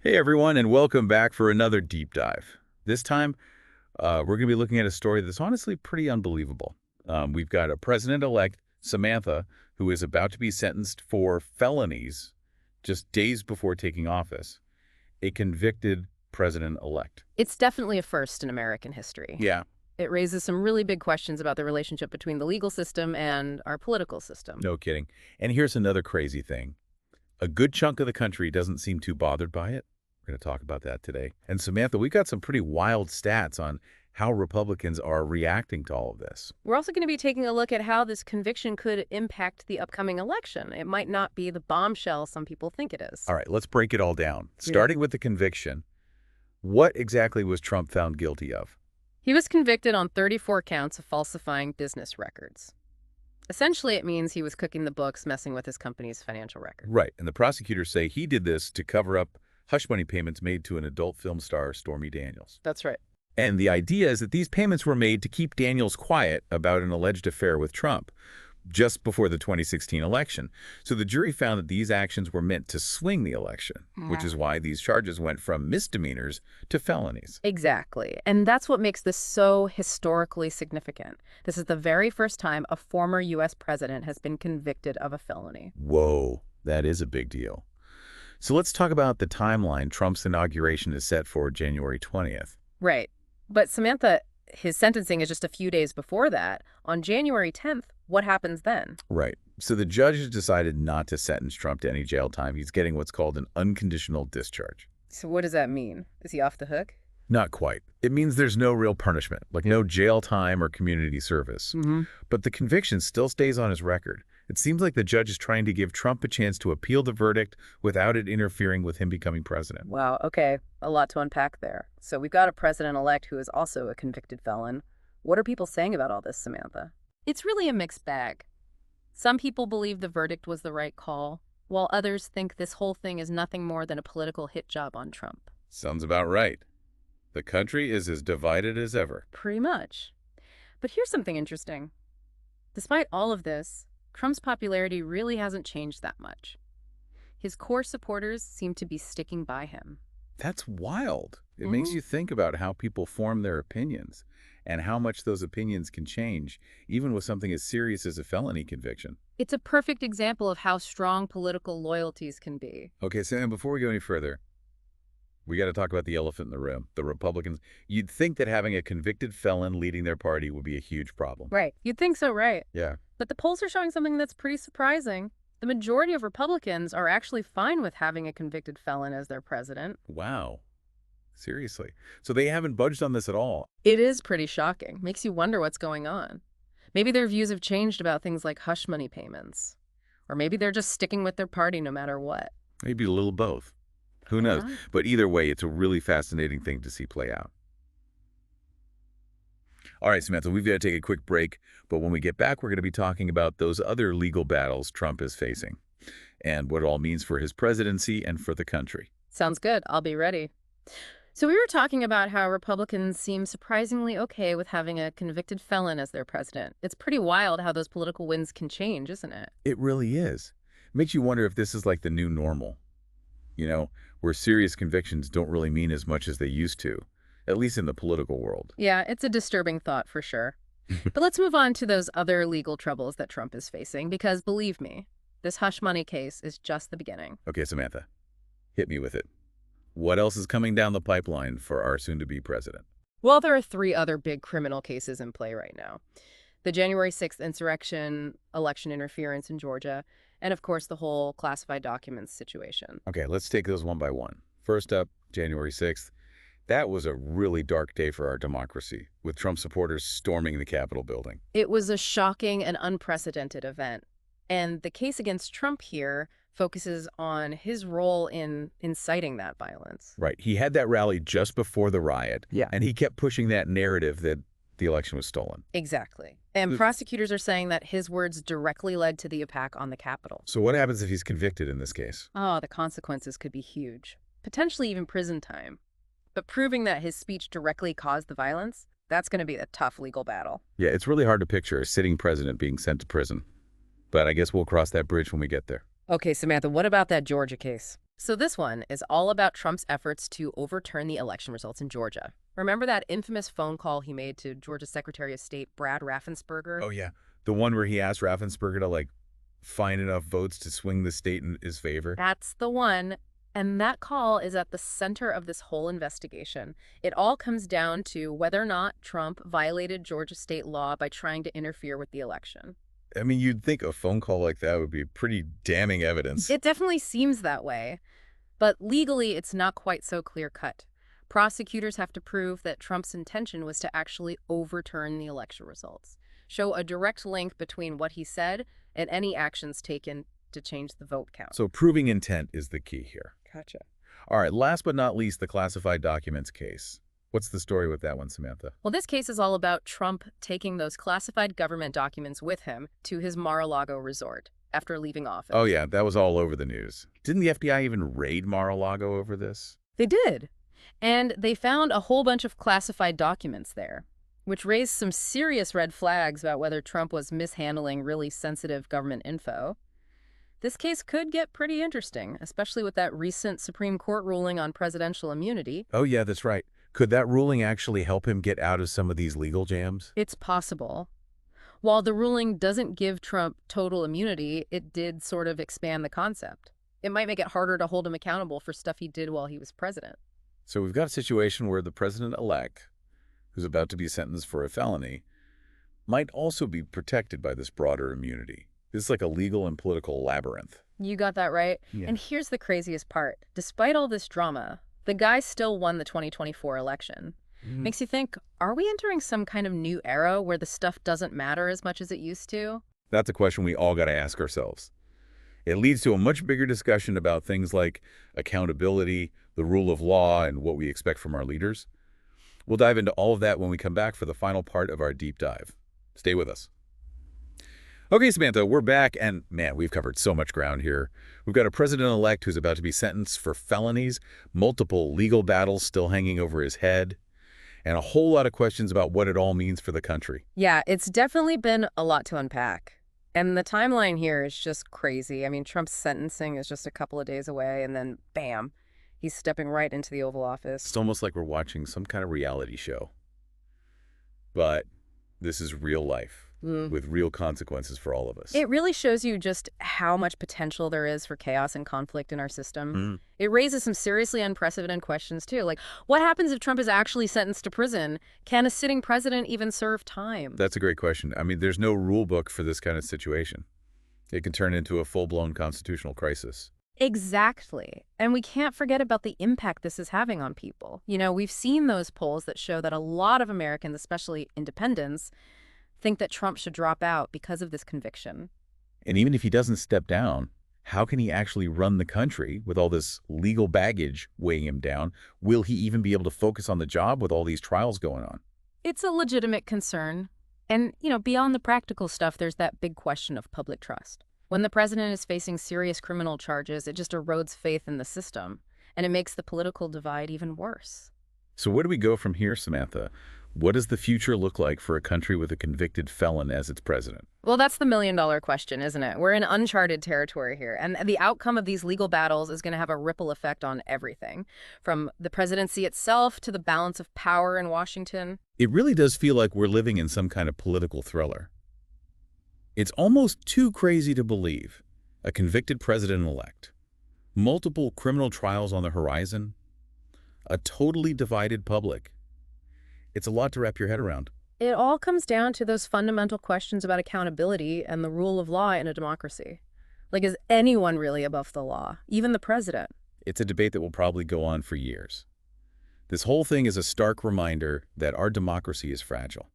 Hey everyone, and welcome back for another deep dive. This time, we're going to be looking at a story that's honestly pretty unbelievable. We've got a president-elect, Samantha, who is about to be sentenced for felonies just days before taking office. A convicted president-elect. It's definitely a first in American history. Yeah, It raises some really big questions about the relationship between the legal system and our political system. no kidding. And here's another crazy thing. A good chunk of the country doesn't seem too bothered by it. We're going to talk about that today. And Samantha, we got some pretty wild stats on how Republicans are reacting to all of this. We're also going to be taking a look at how this conviction could impact the upcoming election. It might not be the bombshell some people think it is. All right, let's break it all down. Yeah. Starting with the conviction, what exactly was Trump found guilty of? He was convicted on 34 counts of falsifying business records. Essentially, it means he was cooking the books, messing with his company's financial records. Right, and the prosecutors say he did this to cover up hush money payments made to an adult film star, Stormy Daniels. That's right. And the idea is that these payments were made to keep Daniels quiet about an alleged affair with Trump just before the 2016 election. So the jury found that these actions were meant to swing the election, which is why these charges went from misdemeanors to felonies. Exactly. And that's what makes this so historically significant. This is the very first time a former U.S. president has been convicted of a felony. Whoa, that is a big deal. So let's talk about the timeline. Trump's inauguration is set for January 20th. Right. But Samantha, his sentencing is just a few days before that. On January 10th, what happens then? Right. So the judge has decided not to sentence Trump to any jail time. He's getting what's called an unconditional discharge. So what does that mean? Is he off the hook? Not quite. It means there's no real punishment, like no jail time or community service. But the conviction still stays on his record. It seems like the judge is trying to give Trump a chance to appeal the verdict without it interfering with him becoming president. Wow, okay. A lot to unpack there. So we've got a president-elect who is also a convicted felon. What are people saying about all this, Samantha? It's really a mixed bag. Some people believe the verdict was the right call, while others think this whole thing is nothing more than a political hit job on Trump. Sounds about right. The country is as divided as ever. Pretty much. But here's something interesting. Despite all of this, Trump's popularity really hasn't changed that much. His core supporters seem to be sticking by him. That's wild. It makes you think about how people form their opinions and how much those opinions can change, even with something as serious as a felony conviction. It's a perfect example of how strong political loyalties can be. Okay, Sam, before we go any further, we got to talk about the elephant in the room, the Republicans. You'd think that having a convicted felon leading their party would be a huge problem. Right. You'd think so, right? Yeah. But the polls are showing something that's pretty surprising. The majority of Republicans are actually fine with having a convicted felon as their president. Wow. Seriously. So they haven't budged on this at all. It is pretty shocking. Makes you wonder what's going on. Maybe their views have changed about things like hush money payments. Or maybe they're just sticking with their party no matter what. Maybe a little both. Who knows? Yeah. But either way, it's a really fascinating thing to see play out. All right, Samantha, we've got to take a quick break. But when we get back, we're going to be talking about those other legal battles Trump is facing and what it all means for his presidency and for the country. Sounds good. I'll be ready. So we were talking about how Republicans seem surprisingly okay with having a convicted felon as their president. It's pretty wild how those political winds can change, isn't it? It really is. It makes you wonder if this is like the new normal, where serious convictions don't really mean as much as they used to, at least in the political world. Yeah, it's a disturbing thought for sure. But let's move on to those other legal troubles that Trump is facing, because believe me, this hush money case is just the beginning. Okay, Samantha, hit me with it. What else is coming down the pipeline for our soon-to-be president? Well, there are 3 other big criminal cases in play right now. The January 6th insurrection, election interference in Georgia, and of course the whole classified documents situation. Okay, let's take those one by one. First up, January 6th. That was a really dark day for our democracy, with Trump supporters storming the Capitol building. It was a shocking and unprecedented event. And the case against Trump here focuses on his role in inciting that violence. Right. He had that rally just before the riot. Yeah. And he kept pushing that narrative that the election was stolen. Exactly. And prosecutors are saying that his words directly led to the attack on the Capitol. So what happens if he's convicted in this case? Oh, the consequences could be huge. Potentially even prison time. But proving that his speech directly caused the violence, that's going to be a tough legal battle. Yeah, it's really hard to picture a sitting president being sent to prison. But I guess we'll cross that bridge when we get there. Okay, Samantha, what about that Georgia case? So this one is all about Trump's efforts to overturn the election results in Georgia. Remember that infamous phone call he made to Georgia Secretary of State Brad Raffensperger? Oh, yeah. The one where he asked Raffensperger to, find enough votes to swing the state in his favor? That's the one. And that call is at the center of this whole investigation. It all comes down to whether or not Trump violated Georgia state law by trying to interfere with the election. I mean, you'd think a phone call like that would be pretty damning evidence. It definitely seems that way. But legally, it's not quite so clear-cut. Prosecutors have to prove that Trump's intention was to actually overturn the election results, show a direct link between what he said and any actions taken to change the vote count. So proving intent is the key here. Gotcha. All right, last but not least, the classified documents case. What's the story with that one, Samantha? Well, this case is all about Trump taking those classified government documents with him to his Mar-a-Lago resort after leaving office. Oh, yeah, that was all over the news. Didn't the FBI even raid Mar-a-Lago over this? They did. And they found a whole bunch of classified documents there, which raised some serious red flags about whether Trump was mishandling really sensitive government info. This case could get pretty interesting, especially with that recent Supreme Court ruling on presidential immunity. Oh, yeah, that's right. Could that ruling actually help him get out of some of these legal jams? It's possible. While the ruling doesn't give Trump total immunity, it did sort of expand the concept. It might make it harder to hold him accountable for stuff he did while he was president. So we've got a situation where the president-elect, who's about to be sentenced for a felony, might also be protected by this broader immunity. This is like a legal and political labyrinth. You got that right. Yeah. And here's the craziest part. Despite all this drama, the guy still won the 2024 election. Makes you think, are we entering some kind of new era where the stuff doesn't matter as much as it used to? That's a question we all got to ask ourselves. It leads to a much bigger discussion about things like accountability, the rule of law, and what we expect from our leaders. We'll dive into all of that when we come back for the final part of our deep dive. Stay with us. Okay, Samantha, we're back, and man, we've covered so much ground here. We've got a president-elect who's about to be sentenced for felonies, multiple legal battles still hanging over his head, and a whole lot of questions about what it all means for the country. Yeah, it's definitely been a lot to unpack. And the timeline here is just crazy. I mean, Trump's sentencing is just a couple of days away, and then bam, he's stepping right into the Oval Office. It's almost like we're watching some kind of reality show. But this is real life. With real consequences for all of us. It really shows you just how much potential there is for chaos and conflict in our system. It raises some seriously unprecedented questions, too. Like, what happens if Trump is actually sentenced to prison? Can a sitting president even serve time? That's a great question. I mean, there's no rule book for this kind of situation. It can turn into a full-blown constitutional crisis. Exactly. And we can't forget about the impact this is having on people. You know, we've seen those polls that show that a lot of Americans, especially independents, think that Trump should drop out because of this conviction. And even if he doesn't step down, how can he actually run the country with all this legal baggage weighing him down? Will he even be able to focus on the job with all these trials going on? It's a legitimate concern. And, you know, beyond the practical stuff, there's that big question of public trust. When the president is facing serious criminal charges, it just erodes faith in the system, and it makes the political divide even worse. So where do we go from here, Samantha? What does the future look like for a country with a convicted felon as its president? Well, that's the million-dollar question, isn't it? We're in uncharted territory here, and the outcome of these legal battles is going to have a ripple effect on everything, from the presidency itself to the balance of power in Washington. It really does feel like we're living in some kind of political thriller. It's almost too crazy to believe. A convicted president-elect, multiple criminal trials on the horizon, a totally divided public. It's a lot to wrap your head around. It all comes down to those fundamental questions about accountability and the rule of law in a democracy. Like, is anyone really above the law, even the president? It's a debate that will probably go on for years. This whole thing is a stark reminder that our democracy is fragile,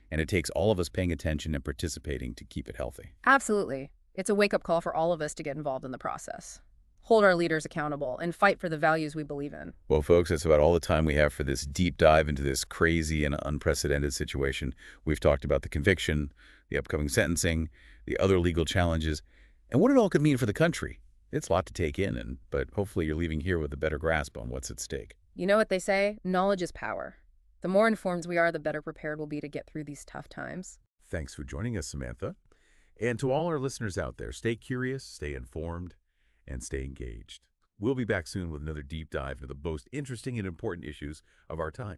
and it takes all of us paying attention and participating to keep it healthy. Absolutely. It's a wake-up call for all of us to get involved in the process. Hold our leaders accountable, and fight for the values we believe in. Well, folks, that's about all the time we have for this deep dive into this crazy and unprecedented situation. We've talked about the conviction, the upcoming sentencing, the other legal challenges, and what it all could mean for the country. It's a lot to take in, but hopefully you're leaving here with a better grasp on what's at stake. You know what they say? Knowledge is power. The more informed we are, the better prepared we'll be to get through these tough times. Thanks for joining us, Samantha. And to all our listeners out there, stay curious, stay informed, and stay engaged. We'll be back soon with another deep dive into the most interesting and important issues of our time.